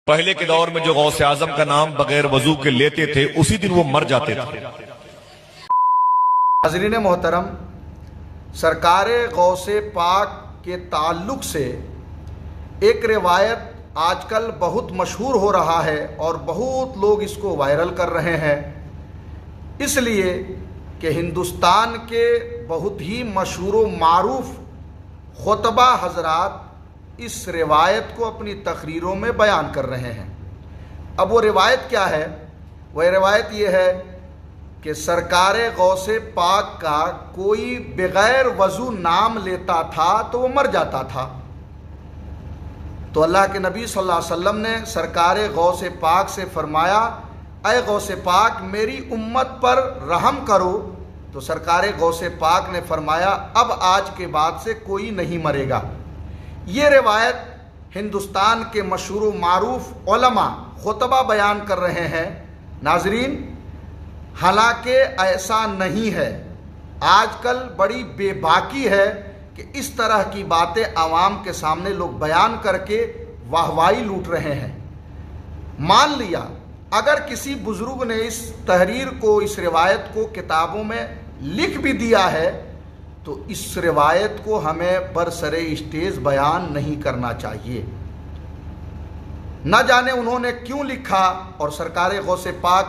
پہلے کے دور میں جو غوث اعظم کا نام بغیر وضو کے لیتے تھے اسی دن وہ مر جاتے تھے۔ حاضرین محترم، سرکار غوث پاک کے تعلق سے ایک روایت آج کل بہت مشہور ہو رہا ہے اور بہت لوگ اس کو وائرل کر رہے ہیں، اس لیے کہ ہندوستان کے بہت ہی مشہور و معروف خطبہ حضرات اس روایت کو اپنی تقریروں میں بیان کر رہے ہیں۔ اب وہ روایت کیا ہے؟ وہ روایت یہ ہے کہ سرکار غوث پاک کا کوئی بغیر وضو نام لیتا تھا تو وہ مر جاتا تھا، تو اللہ کے نبی صلی اللہ علیہ وسلم نے سرکار غوث پاک سے فرمایا، اے غوث پاک میری امت پر رحم کرو، تو سرکار غوث پاک نے فرمایا اب آج کے بعد سے کوئی نہیں مرے گا۔ یہ روایت ہندوستان کے مشہور و معروف علماء خطبہ بیان کر رہے ہیں۔ ناظرین، حالانکہ ایسا نہیں ہے، آج کل بڑی بے باکی ہے کہ اس طرح کی باتیں عوام کے سامنے لوگ بیان کر کے واہوائی لوٹ رہے ہیں۔ مان لیا اگر کسی بزرگ نے اس تحریر کو، اس روایت کو کتابوں میں لکھ بھی دیا ہے تو اس روایت کو ہمیں برسر اسٹیج بیان نہیں کرنا چاہیے۔ نہ جانے انہوں نے کیوں لکھا اور سرکار غوث پاک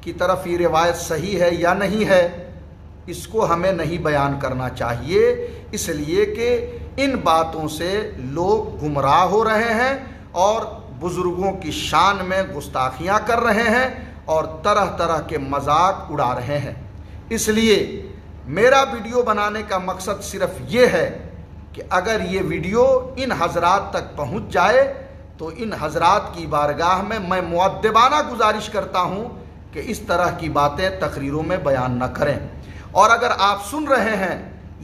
کی طرف یہ روایت صحیح ہے یا نہیں ہے، اس کو ہمیں نہیں بیان کرنا چاہیے، اس لیے کہ ان باتوں سے لوگ گمراہ ہو رہے ہیں اور بزرگوں کی شان میں گستاخیاں کر رہے ہیں اور طرح طرح کے مذاق اڑا رہے ہیں۔ اس لیے میرا ویڈیو بنانے کا مقصد صرف یہ ہے کہ اگر یہ ویڈیو ان حضرات تک پہنچ جائے تو ان حضرات کی بارگاہ میں مؤدبانہ گزارش کرتا ہوں کہ اس طرح کی باتیں تقریروں میں بیان نہ کریں، اور اگر آپ سن رہے ہیں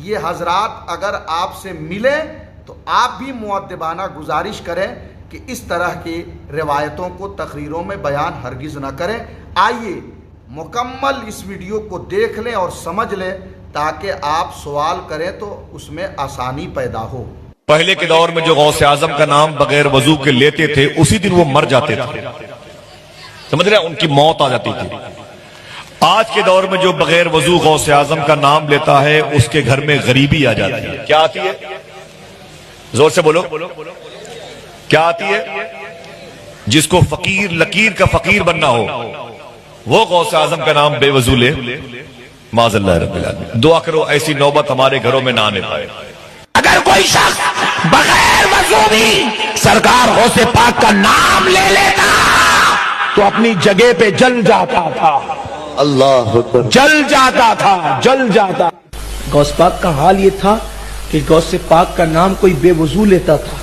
یہ حضرات اگر آپ سے ملیں تو آپ بھی مؤدبانہ گزارش کریں کہ اس طرح کی روایتوں کو تقریروں میں بیان ہرگز نہ کریں۔ آئیے مکمل اس ویڈیو کو دیکھ لیں اور سمجھ لیں تاکہ آپ سوال کریں تو اس میں آسانی پیدا ہو۔ پہلے کے دور میں جو غوث اعظم کا نام بغیر وضو کے لیتے تھے اسی دن وہ مر جاتے تھے، سمجھ رہے ہیں، ان کی موت آ جاتی تھی۔ آج کے دور میں جو بغیر وضو غوث اعظم کا نام لیتا ہے اس کے گھر میں غریبی آ جاتی ہے۔ کیا آتی ہے؟ زور سے بولو، کیا آتی ہے؟ جس کو فقیر لکیر کا فقیر بننا ہو وہ غوث اعظم کا نام بے وضو لے، معاذ اللہ رب العالمین۔ دعا کرو ایسی نوبت ہمارے گھروں میں نہ آنے پائے۔ اگر کوئی شخص بغیر وضو بھی سرکار غوث پاک کا نام لے لیتا تو اپنی جگہ پہ جل جاتا تھا، اللہ اکبر، جل جاتا تھا، جل جاتا۔ غوث پاک کا حال یہ تھا کہ غوث پاک کا نام کوئی بے وضو لیتا تھا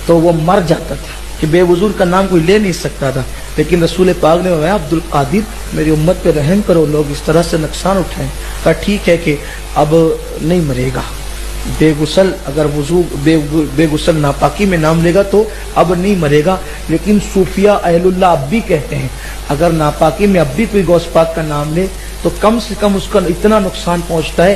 تو وہ مر جاتا تھا، کہ بے وضو کا نام کوئی لے نہیں سکتا تھا، لیکن رسول پاک نے فرمایا عبد القادر میری امت پہ رحم کرو، لوگ اس طرح سے نقصان اٹھائیں۔ کہا ٹھیک ہے کہ اب نہیں مرے گا، بے غسل اگر وضو بے غسل ناپاکی میں نام لے گا تو اب نہیں مرے گا، لیکن صوفیہ اہل اللہ اب بھی کہتے ہیں اگر ناپاکی میں اب بھی کوئی غوث پاک کا نام لے تو کم سے کم اس کا اتنا نقصان پہنچتا ہے